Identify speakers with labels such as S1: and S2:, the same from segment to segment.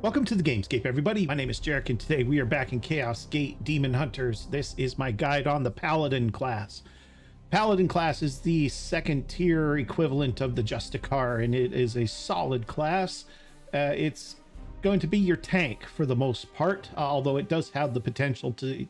S1: Welcome to the Gamescape, everybody. My name is Jeric, and today we are back in Chaos Gate Demon Hunters. This is my guide on the Paladin class. Paladin class is the second tier equivalent of the Justicar, and it is a solid class. It's going to be your tank for the most part, although it does have the potential to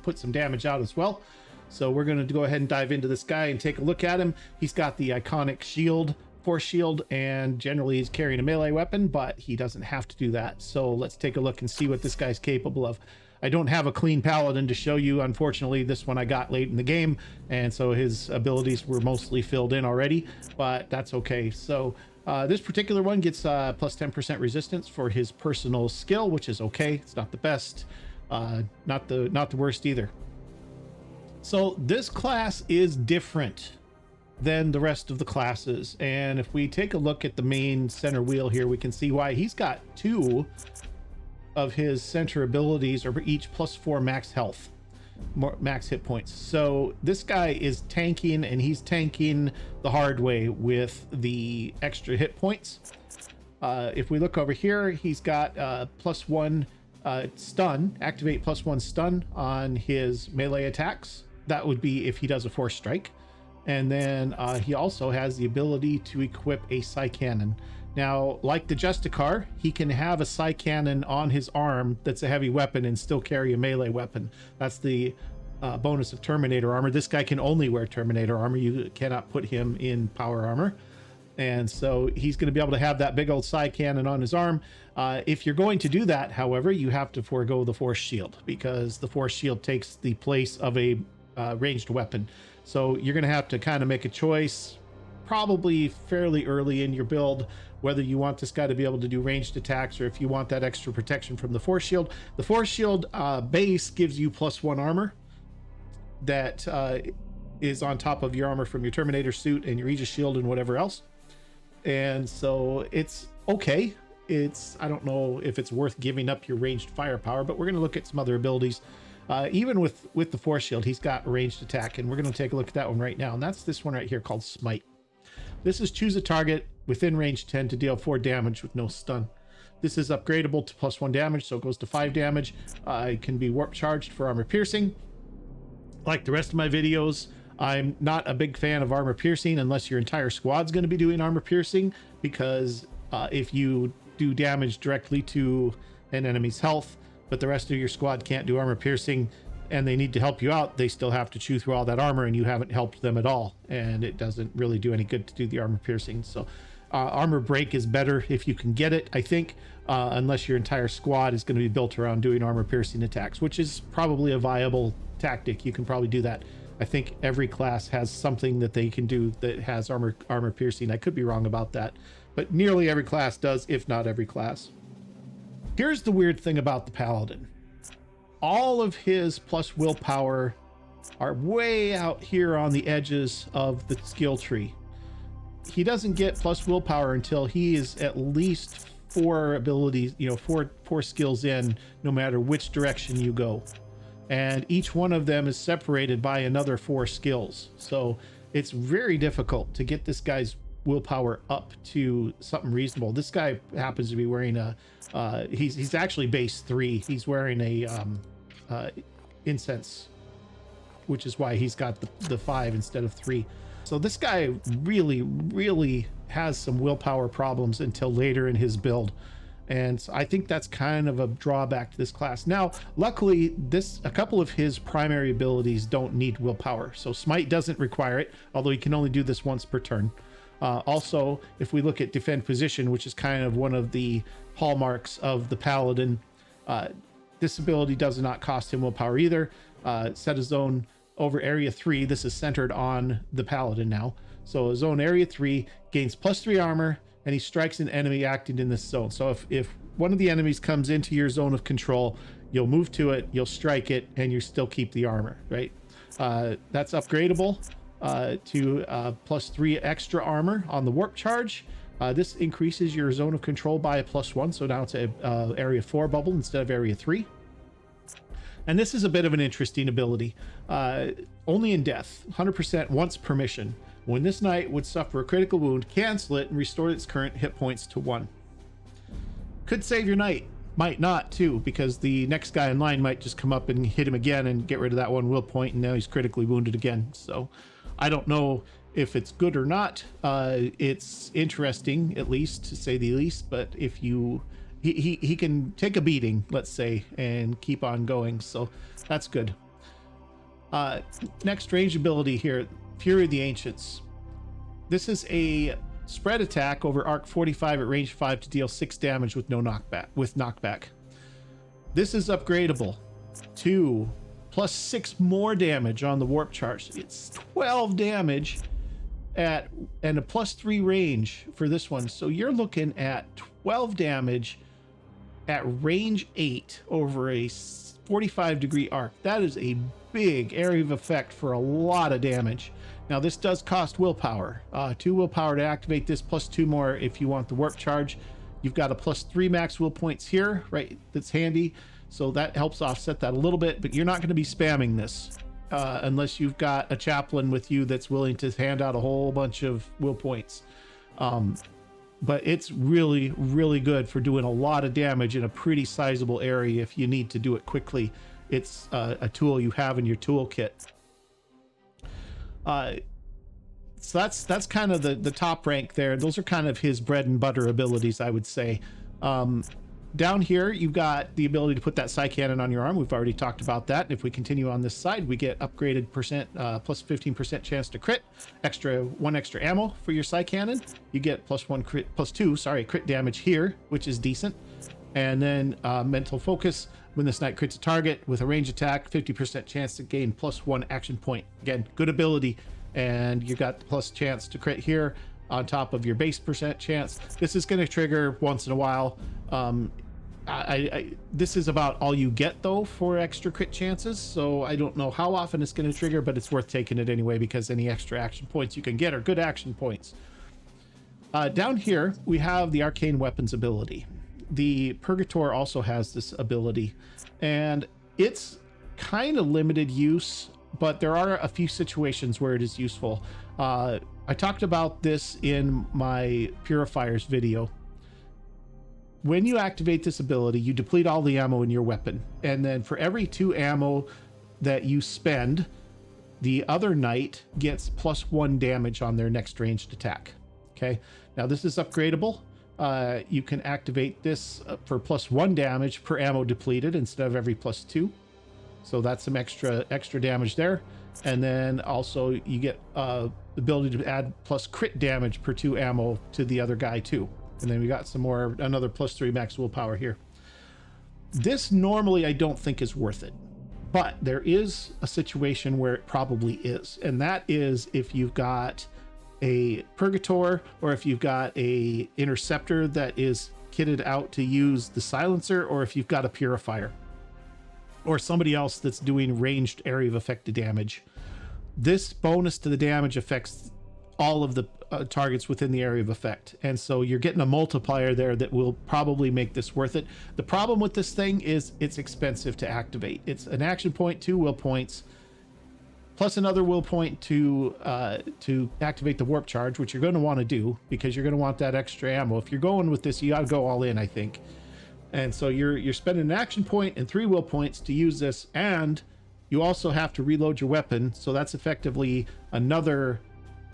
S1: put some damage out as well. So we're going to go ahead and dive into this guy and take a look at him. He's got the iconic shield, force shield, and generally he's carrying a melee weapon, but he doesn't have to do that. So let's take a look and see what this guy's capable of. I don't have a clean paladin to show you. Unfortunately, this one I got late in the game, and so his abilities were mostly filled in already, but that's okay. So this particular one gets plus 10% resistance for his personal skill, which is okay. It's not the best, not the worst either. So this class is different than the rest of the classes, and if we take a look at the main center wheel here, we can see why. He's got two of his center abilities are each +4 max health, max hit points. So this guy is tanking, and he's tanking the hard way with the extra hit points. If we look over here, he's got +1 stun, activate +1 stun on his melee attacks. That would be if he does a force strike. And then he also has the ability to equip a psi cannon. Now, like the Justicar, he can have a psi cannon on his arm that's a heavy weapon and still carry a melee weapon. That's the bonus of Terminator armor. This guy can only wear Terminator armor. You cannot put him in power armor. And so he's going to be able to have that big old psi cannon on his arm. If you're going to do that, however, you have to forego the force shield, because the force shield takes the place of a ranged weapon. So you're going to have to kind of make a choice, probably fairly early in your build, whether you want this guy to be able to do ranged attacks or if you want that extra protection from the force shield. The force shield base gives you +1 armor that is on top of your armor from your Terminator suit and your Aegis shield and whatever else. And so it's okay. I don't know if it's worth giving up your ranged firepower, but we're going to look at some other abilities. Even with the force shield, he's got ranged attack, and we're going to take a look at that one right now. And that's this one right here called Smite. This is choose a target within range 10 to deal 4 damage with no stun. This is upgradable to +1 damage, so it goes to 5 damage. It can be warp charged for armor piercing. Like the rest of my videos, I'm not a big fan of armor piercing unless your entire squad's going to be doing armor piercing, because if you do damage directly to an enemy's health, but the rest of your squad can't do armor piercing and they need to help you out, they still have to chew through all that armor, and you haven't helped them at all, and it doesn't really do any good to do the armor piercing. So armor break is better if you can get it, I think, unless your entire squad is going to be built around doing armor piercing attacks, which is probably a viable tactic. You can probably do that. I think every class has something that they can do that has armor piercing. I could be wrong about that, but nearly every class does, if not every class. Here's the weird thing about the Paladin. All of his plus willpower are way out here on the edges of the skill tree. He doesn't get plus willpower until he is at least 4 abilities, four skills in, no matter which direction you go. And each one of them is separated by another 4 skills. So it's very difficult to get this guy's willpower up to something reasonable. This guy happens to be wearing a he's actually base 3. He's wearing a incense, which is why he's got the 5 instead of 3. So this guy really has some willpower problems until later in his build, and I think that's kind of a drawback to this class. Now, luckily, a couple of his primary abilities don't need willpower, so Smite doesn't require it, although he can only do this once per turn. Also, if we look at defend position, which is kind of one of the hallmarks of the Paladin, this ability does not cost him willpower either. Set a zone over area 3. This is centered on the Paladin now. So a zone area 3 gains +3 armor, and he strikes an enemy acting in this zone. So if one of the enemies comes into your zone of control, you'll move to it, you'll strike it, and you still keep the armor, right? That's upgradable to +3 extra armor on the warp charge. This increases your zone of control by a +1, so now it's a area 4 bubble instead of area 3. And this is a bit of an interesting ability. Only in death, 100% once per mission. When this knight would suffer a critical wound, cancel it and restore its current hit points to 1. Could save your knight, might not too, because the next guy in line might just come up and hit him again and get rid of that one will point, and now he's critically wounded again. So I don't know if it's good or not. It's interesting, at least, to say the least, but if you he can take a beating, let's say, and keep on going, so that's good. Next range ability here, Fury of the Ancients. This is a spread attack over arc 45 at range 5 to deal 6 damage with no knockback. This is upgradable to plus 6 more damage on the warp charge. It's 12 damage at and a plus 3 range for this one. So you're looking at 12 damage at range 8 over a 45-degree arc. That is a big area of effect for a lot of damage. Now this does cost willpower, 2 willpower to activate this, plus 2 more if you want the warp charge. You've got a plus 3 max will points here, right? That's handy, so that helps offset that a little bit. But you're not going to be spamming this unless you've got a chaplain with you that's willing to hand out a whole bunch of will points. But it's really, really good for doing a lot of damage in a pretty sizable area if you need to do it quickly. It's a tool you have in your toolkit. So that's kind of the top rank there. Those are kind of his bread and butter abilities, I would say. Down here, you've got the ability to put that Psy Cannon on your arm. We've already talked about that. And if we continue on this side, we get upgraded plus 15% chance to crit, one extra ammo for your Psy Cannon. You get plus 2 crit damage here, which is decent. And then mental focus. When this knight crits a target with a range attack, 50% chance to gain plus 1 action point. Again, good ability. And you got the plus chance to crit here on top of your base percent chance. This is going to trigger once in a while. This is about all you get though for extra crit chances, so I don't know how often it's going to trigger, but it's worth taking it anyway because any extra action points you can get are good action points. Down here we have the arcane weapons ability. The Purgator also has this ability, and it's kind of limited use, but there are a few situations where it is useful. I talked about this in my Purifiers video. When you activate this ability, you deplete all the ammo in your weapon, and then for every 2 ammo that you spend, the other knight gets plus 1 damage on their next ranged attack. Okay, now this is upgradable. You can activate this for plus 1 damage per ammo depleted instead of every plus 2. So that's some extra damage there. And then also you get the ability to add plus crit damage per 2 ammo to the other guy too. And then we got another plus 3 max willpower here. This normally I don't think is worth it, but there is a situation where it probably is. And that is if you've got a Purgator, or if you've got a Interceptor that is kitted out to use the silencer, or if you've got a Purifier or somebody else that's doing ranged area of effect damage. This bonus to the damage affects all of the targets within the area of effect, and so you're getting a multiplier there that will probably make this worth it. The problem with this thing is it's expensive to activate. It's an action point, 2 will points, plus another will point to activate the warp charge, which you're going to want to do because you're going to want that extra ammo. If you're going with this, you got to go all in, I think. And so you're spending an action point and 3 will points to use this, and you also have to reload your weapon. So that's effectively another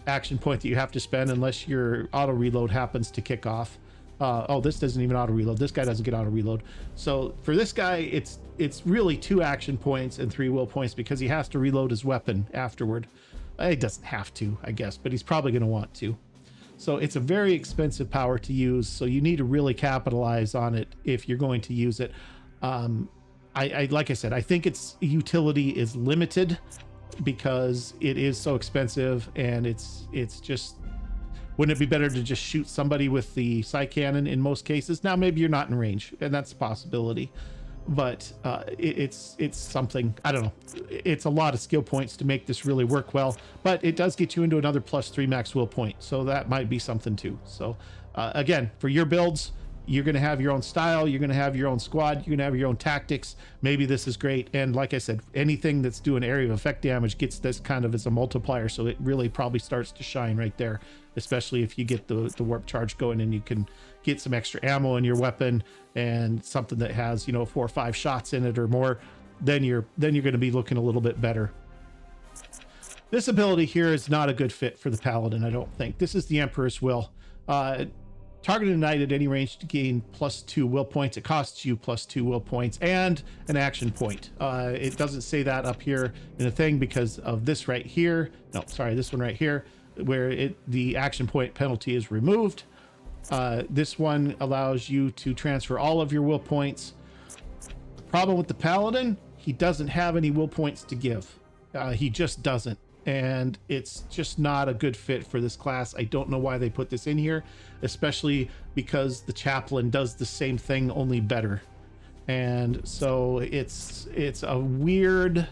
S1: action point that you have to spend unless your auto reload happens to kick off. Oh, this doesn't even auto reload. This guy doesn't get auto reload. So for this guy, it's really 2 action points and 3 will points because he has to reload his weapon afterward. He doesn't have to, I guess, but he's probably going to want to. So it's a very expensive power to use. So you need to really capitalize on it if you're going to use it. Like I said, I think its utility is limited because it is so expensive, and it's just, wouldn't it be better to just shoot somebody with the Psy Cannon in most cases? Now maybe you're not in range, and that's a possibility, but it's something, I don't know, it's a lot of skill points to make this really work well, but it does get you into another plus 3 max will point, so that might be something too. So again, for your builds, you're going to have your own style, you're going to have your own squad, you're going to have your own tactics. Maybe this is great. And like I said, anything that's doing area of effect damage gets this kind of as a multiplier, so it really probably starts to shine right there, especially if you get the warp charge going and you can get some extra ammo in your weapon and something that has, you know, 4 or 5 shots in it or more. Then you're going to be looking a little bit better. This ability here is not a good fit for the Paladin, I don't think. This is the Empress Will. Targeted a knight at any range to gain +2 will points. It costs you +2 will points and an action point. It doesn't say that up here in the thing because of this right here. No, sorry, this one right here, where the action point penalty is removed. This one allows you to transfer all of your will points. Problem with the Paladin, he doesn't have any will points to give. He just doesn't. And it's just not a good fit for this class. I don't know why they put this in here, especially because the chaplain does the same thing, only better. And so it's a weird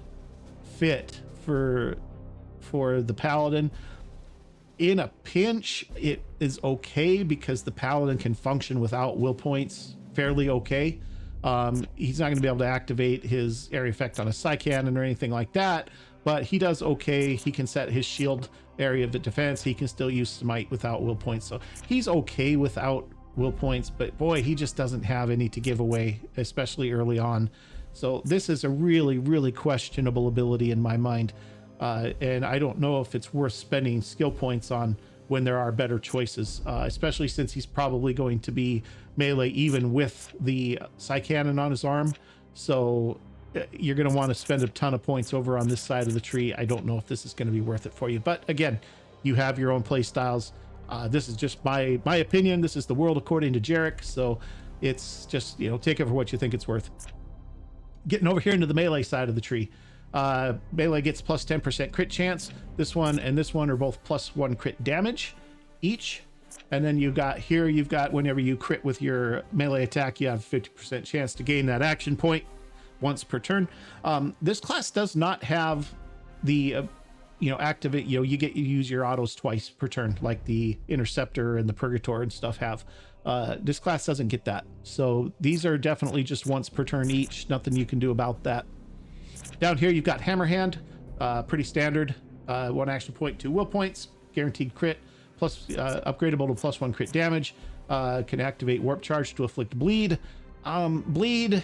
S1: fit for the Paladin. In a pinch, it is okay because the Paladin can function without will points fairly okay. He's not going to be able to activate his area effect on a Psy Cannon or anything like that, but he does okay. He can set his shield area of the defense. He can still use smite without will points, so he's okay without will points, but boy, he just doesn't have any to give away, especially early on. So this is a really questionable ability in my mind, and I don't know if it's worth spending skill points on when there are better choices, especially since he's probably going to be melee even with the Psy Cannon on his arm. So you're going to want to spend a ton of points over on this side of the tree. I don't know if this is going to be worth it for you, but again, you have your own play styles. This is just my opinion. This is the world according to Jeric, so it's just, you know, take it for what you think it's worth. Getting over here into the melee side of the tree, melee gets plus 10% crit chance. This one and this one are both +1 crit damage each. And then you've got whenever you crit with your melee attack, you have 50% chance to gain that action point once per turn. This class does not have the activate, you use your autos twice per turn like the Interceptor and the Purgator and stuff have. This class doesn't get that, so these are definitely just once per turn each. Nothing you can do about that. Down here you've got Hammer Hand, pretty standard, 1 action point, 2 will points, guaranteed crit, plus upgradable to +1 crit damage, can activate Warp Charge to inflict bleed. Bleed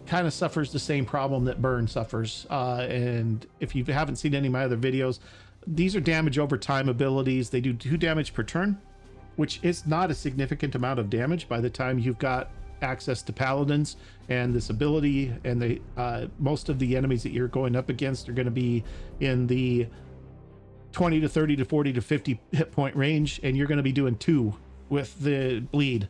S1: kind of suffers the same problem that Burn suffers, and if you haven't seen any of my other videos, these are damage over time abilities. They do 2 damage per turn, which is not a significant amount of damage by the time you've got access to Paladins and this ability. And they most of the enemies that you're going up against are going to be in the 20 to 30 to 40 to 50 hit point range, and you're going to be doing 2 with the bleed.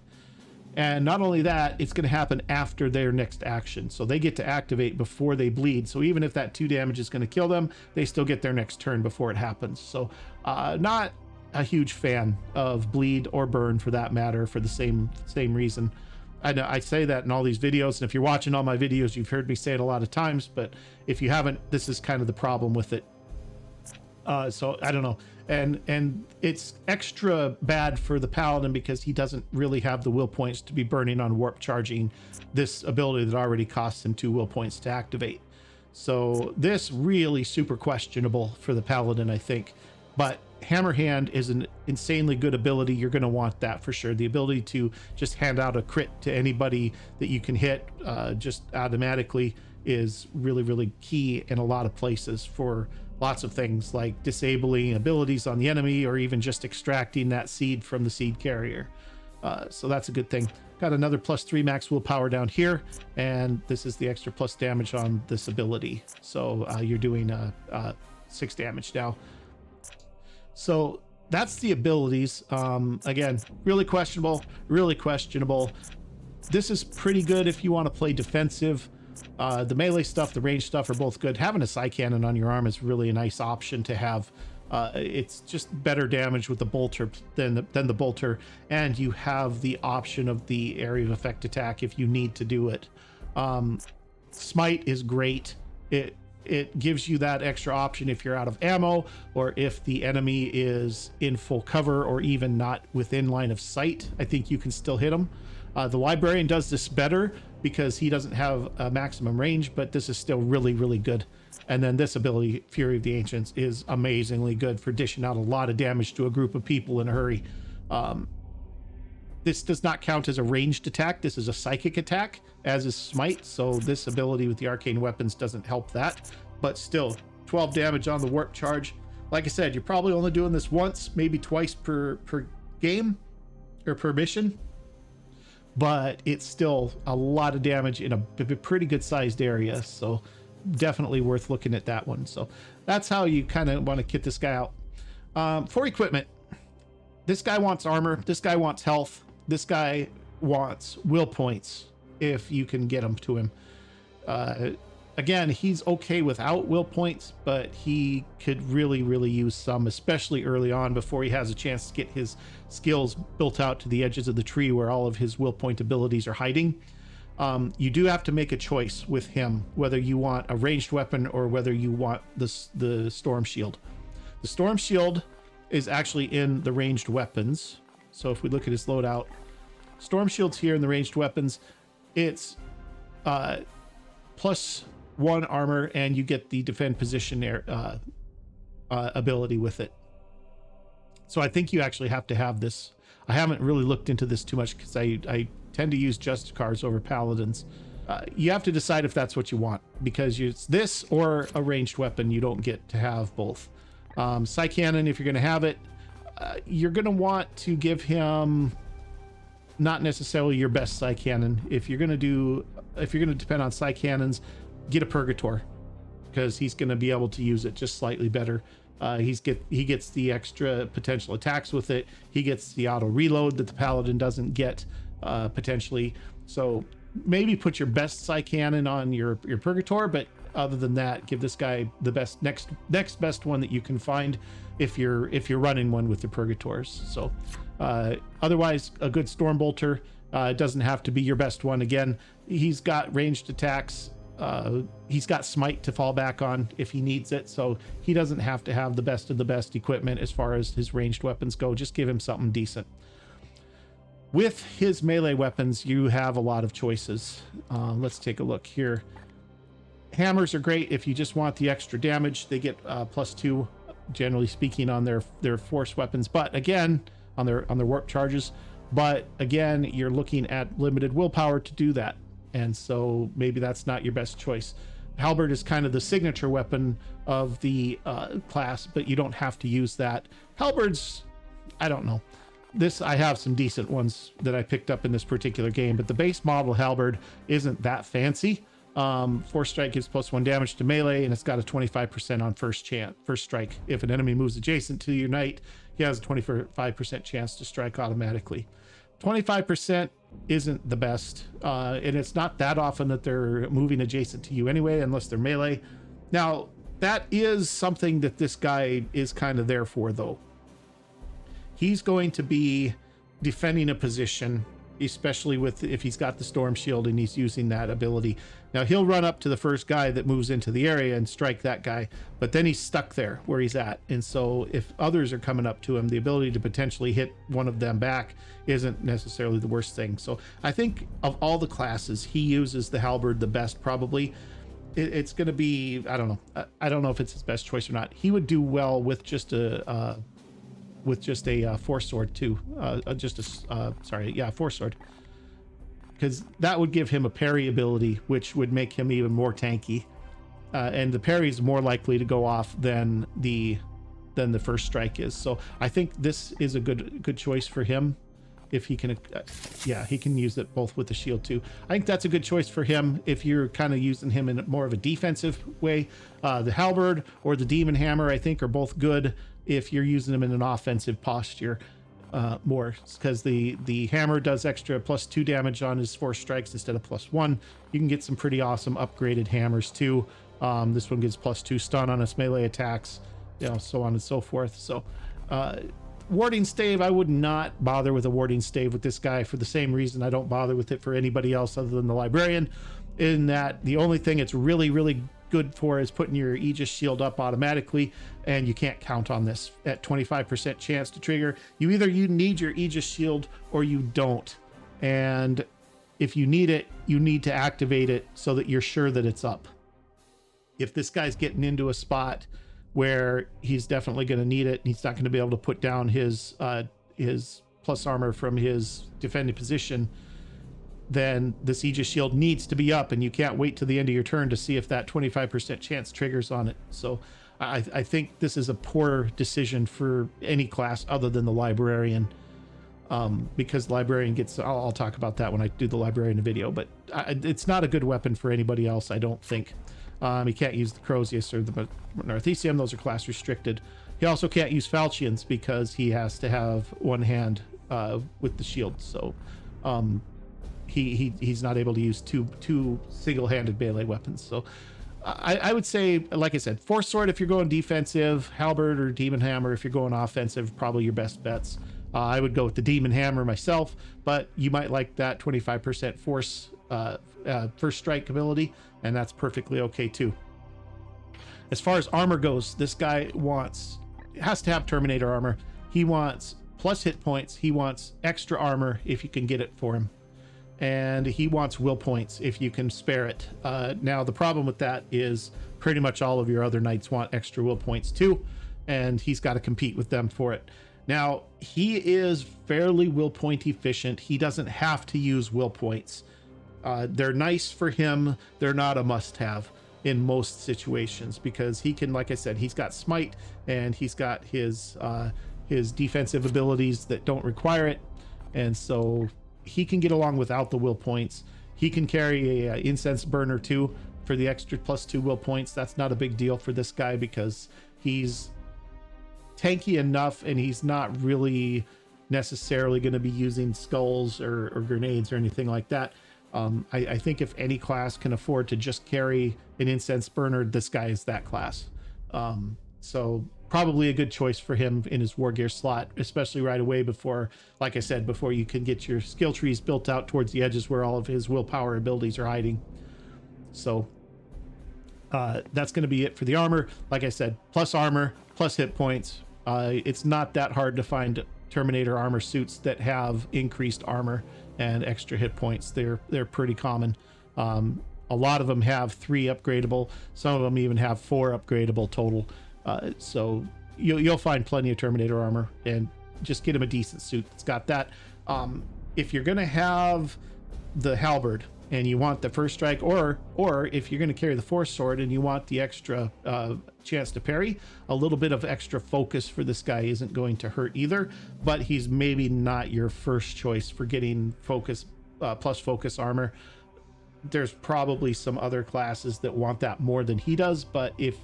S1: And not only that, it's going to happen after their next action, so they get to activate before they bleed. So even if that 2 damage is going to kill them, they still get their next turn before it happens. So not a huge fan of bleed or burn for that matter, for the same reason. I know I say that in all these videos, and if you're watching all my videos, you've heard me say it a lot of times, but if you haven't, this is kind of the problem with it. So I don't know, and it's extra bad for the Paladin because he doesn't really have the will points to be burning on warp charging this ability that already costs him 2 will points to activate. So this really super questionable for the Paladin, I think. But Hammer Hand is an insanely good ability. You're going to want that for sure. The ability to just hand out a crit to anybody that you can hit just automatically is really key in a lot of places for lots of things like disabling abilities on the enemy, or even just extracting that seed from the seed carrier. So that's a good thing. Got another +3 max willpower down here, and this is the extra plus damage on this ability. So you're doing 6 damage now. So that's the abilities. Again, really questionable. This is pretty good if you want to play defensive. The melee stuff, the range stuff are both good. Having a Psy Cannon on your arm is really a nice option to have. It's just better damage with the bolter than the bolter, and you have the option of the area of effect attack if you need to do it. Smite is great. it gives you that extra option if you're out of ammo, or if the enemy is in full cover or even not within line of sight. I think you can still hit them. The librarian does this better because he doesn't have a maximum range, but this is still really, really good. And then this ability, Fury of the Ancients, is amazingly good for dishing out a lot of damage to a group of people in a hurry. This does not count as a ranged attack. This is a psychic attack, as is Smite. So this ability with the arcane weapons doesn't help that. But still, 12 damage on the warp charge. Like I said, you're probably only doing this once, maybe twice per game or per mission. But it's still a lot of damage in a pretty good sized area. So definitely worth looking at that one. So that's how you kind of want to kit this guy out. For equipment, this guy wants armor. This guy wants health. This guy wants will points if you can get them to him. Again, he's okay without will points, but he could really, really use some, especially early on before he has a chance to get his skills built out to the edges of the tree where all of his will point abilities are hiding. You do have to make a choice with him, whether you want a ranged weapon or whether you want the storm shield. The storm shield is actually in the ranged weapons. So if we look at his loadout, storm shield's here in the ranged weapons. It's +1 armor, and you get the defend position ability with it. So I think you actually have to have this. I haven't really looked into this too much because I tend to use Justicars over Paladins. You have to decide if that's what you want, because it's this or a ranged weapon. You don't get to have both. Psy Cannon, if you're going to have it, you're going to want to give him not necessarily your best Psy Cannon. If you're going to depend on Psy Cannons, get a Purgator, because he's going to be able to use it just slightly better. He gets the extra potential attacks with it. He gets the auto reload that the Paladin doesn't get, potentially. So maybe put your best Psy Cannon on your Purgator, but other than that, give this guy the best next best one that you can find if you're running one with the Purgators. So otherwise, a good Stormbolter. It doesn't have to be your best one. Again, he's got ranged attacks. He's got Smite to fall back on if he needs it, so he doesn't have to have the best of the best equipment as far as his ranged weapons go. Just give him something decent. With his melee weapons, you have a lot of choices. Let's take a look here. Hammers are great if you just want the extra damage. They get +2, generally speaking, on their force weapons, but again, on their warp charges. But again, you're looking at limited willpower to do that, and so maybe that's not your best choice. Halberd is kind of the signature weapon of the class, but you don't have to use that. Halberds, I don't know. I have some decent ones that I picked up in this particular game, but the base model Halberd isn't that fancy. Force strike gives +1 damage to melee, and it's got a 25% on first strike. If an enemy moves adjacent to your knight, he has a 25% chance to strike automatically. 25% isn't the best, and it's not that often that they're moving adjacent to you anyway, unless they're melee. Now, that is something that this guy is kind of there for, though. He's going to be defending a position, especially if he's got the storm shield and he's using that ability. Now, he'll run up to the first guy that moves into the area and strike that guy, but then he's stuck there where he's at. And so if others are coming up to him, the ability to potentially hit one of them back isn't necessarily the worst thing. So I think of all the classes, he uses the halberd the best, probably. It's going to be, I don't know. I don't know if it's his best choice or not. He would do well with just a force sword too. Force sword, because that would give him a parry ability, which would make him even more tanky. And the parry is more likely to go off than the first strike is. So I think this is a good choice for him. If he can, he can use it both with the shield too. I think that's a good choice for him if you're kind of using him in more of a defensive way. The halberd or the demon hammer, I think, are both good if you're using them in an offensive posture more, because the hammer does extra +2 damage on his force strikes instead of +1. You can get some pretty awesome upgraded hammers too. This one gives +2 stun on his melee attacks, so on and so forth. So warding stave, I would not bother with a warding stave with this guy, for the same reason I don't bother with it for anybody else other than the librarian, in that the only thing it's really good for is putting your Aegis shield up automatically, and you can't count on this at 25% chance to trigger. You need your Aegis shield or you don't. And if you need it, you need to activate it so that you're sure that it's up. If this guy's getting into a spot where he's definitely going to need it, and he's not going to be able to put down his plus armor from his defending position, then this Aegis shield needs to be up, and you can't wait till the end of your turn to see if that 25% chance triggers on it. So I think this is a poor decision for any class other than the librarian, because the librarian gets, I'll talk about that when I do the librarian video, but it's not a good weapon for anybody else, I don't think. He can't use the Crozius or the Narthesium. Those are class restricted. He also can't use Falchions because he has to have one hand with the shield. So he's not able to use two single-handed melee weapons. So I would say, like I said, Force Sword if you're going defensive, Halberd or Demon Hammer if you're going offensive, probably your best bets. I would go with the Demon Hammer myself, but you might like that 25% force first strike ability, and that's perfectly okay too. As far as armor goes, this guy has to have Terminator armor. He wants plus hit points. He wants extra armor if you can get it for him. And he wants will points if you can spare it. Now, the problem with that is pretty much all of your other knights want extra will points too, and he's got to compete with them for it. Now, he is fairly will point efficient. He doesn't have to use will points. They're nice for him. They're not a must-have in most situations because he can, like I said, he's got smite and he's got his defensive abilities that don't require it, and so he can get along without the will points. He can carry a incense burner too for the extra +2 will points. That's not a big deal for this guy because he's tanky enough and he's not really necessarily going to be using skulls or grenades or anything like that. I think if any class can afford to just carry an incense burner, this guy is that class. So probably a good choice for him in his war gear slot, especially right away before, like I said, before you can get your skill trees built out towards the edges where all of his willpower abilities are hiding. So that's going to be it for the armor. Like I said, plus armor, plus hit points. It's not that hard to find Terminator armor suits that have increased armor and extra hit points. They're pretty common. A lot of them have 3 upgradable. Some of them even have 4 upgradable total. So you'll find plenty of Terminator armor, and just get him a decent suit that's got that. If you're going to have the halberd and you want the first strike, or if you're going to carry the force sword and you want the extra chance to parry, a little bit of extra focus for this guy isn't going to hurt either, but he's maybe not your first choice for getting focus plus focus armor. There's probably some other classes that want that more than he does, but if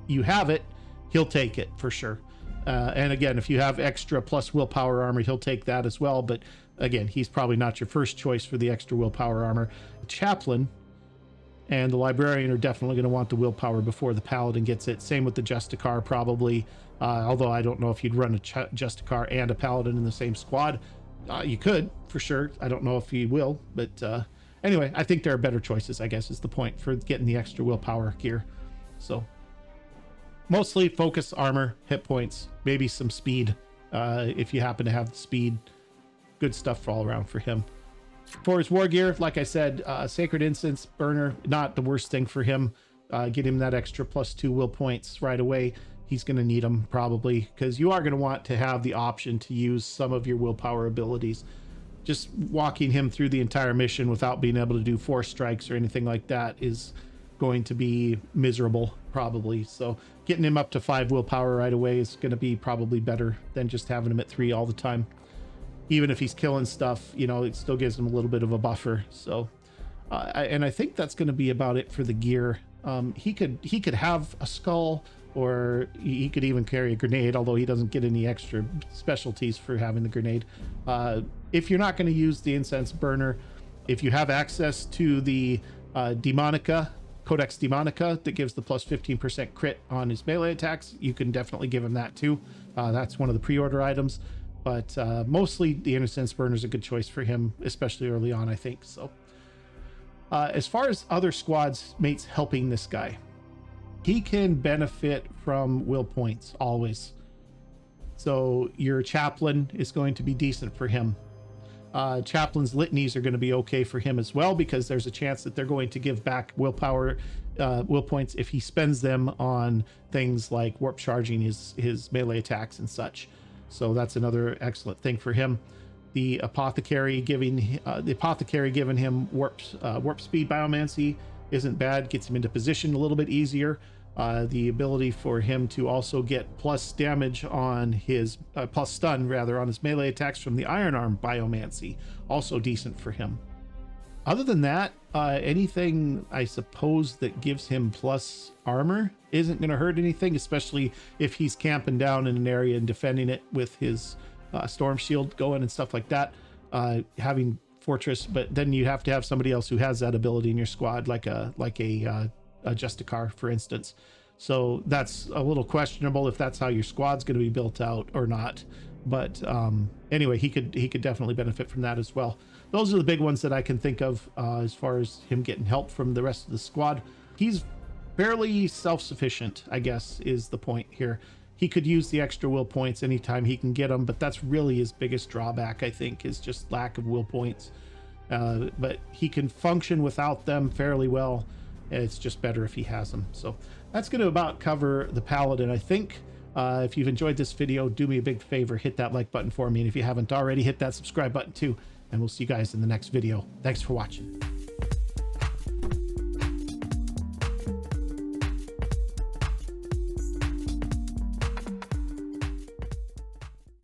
S1: you have it, he'll take it for sure. And again, if you have extra plus willpower armor, he'll take that as well. But again, he's probably not your first choice for the extra willpower armor. The chaplain and the librarian are definitely going to want the willpower before the paladin gets it. Same with the Justicar probably. Although I don't know if you'd run a Justicar and a paladin in the same squad. You could for sure. I don't know if you will, but anyway, I think there are better choices, I guess is the point for getting the extra willpower gear. So mostly focus, armor, hit points, maybe some speed. If you happen to have the speed, good stuff all around for him. For his war gear, like I said, Sacred Incense Burner, not the worst thing for him. Get him that extra +2 will points right away. He's going to need them probably, because you are going to want to have the option to use some of your willpower abilities. Just walking him through the entire mission without being able to do 4 strikes or anything like that is going to be miserable probably. So getting him up to 5 willpower right away is going to be probably better than just having him at 3 all the time. Even if he's killing stuff, you know, it still gives him a little bit of a buffer. So I think that's going to be about it for the gear. He could have a skull, or he could even carry a grenade, although he doesn't get any extra specialties for having the grenade. If you're not going to use the incense burner, if you have access to the Demonica, Codex Demonica, that gives the +15% crit on his melee attacks, you can definitely give him that too. That's one of the pre-order items, but mostly the incense burner is a good choice for him, especially early on, I think. So As far as other squads mates helping this guy, he can benefit from will points always. So your chaplain is going to be decent for him. Chaplain's litanies are going to be okay for him as well, because there's a chance that they're going to give back willpower will points if he spends them on things like warp charging his melee attacks and such. So that's another excellent thing for him. The apothecary giving him warp speed biomancy isn't bad, gets him into position a little bit easier. The ability for him to also get plus damage on his plus stun rather on his melee attacks from the iron arm biomancy, also decent for him. Other than that, anything I suppose that gives him plus armor isn't going to hurt anything, especially if he's camping down in an area and defending it with his storm shield going and stuff like that. Having fortress, but then you have to have somebody else who has that ability in your squad, like a Justicar, for instance. So that's a little questionable if that's how your squad's going to be built out or not. But anyway, he could definitely benefit from that as well. Those are the big ones that I can think of as far as him getting help from the rest of the squad. He's fairly self-sufficient, I guess, is the point here. He could use the extra will points anytime he can get them, but that's really his biggest drawback, I think, is just lack of will points. But he can function without them fairly well. It's just better if he has them. So that's going to about cover the Paladin, I think. If you've enjoyed this video, do me a big favor, hit that like button for me. And if you haven't already, hit that subscribe button too. And we'll see you guys in the next video. Thanks for watching.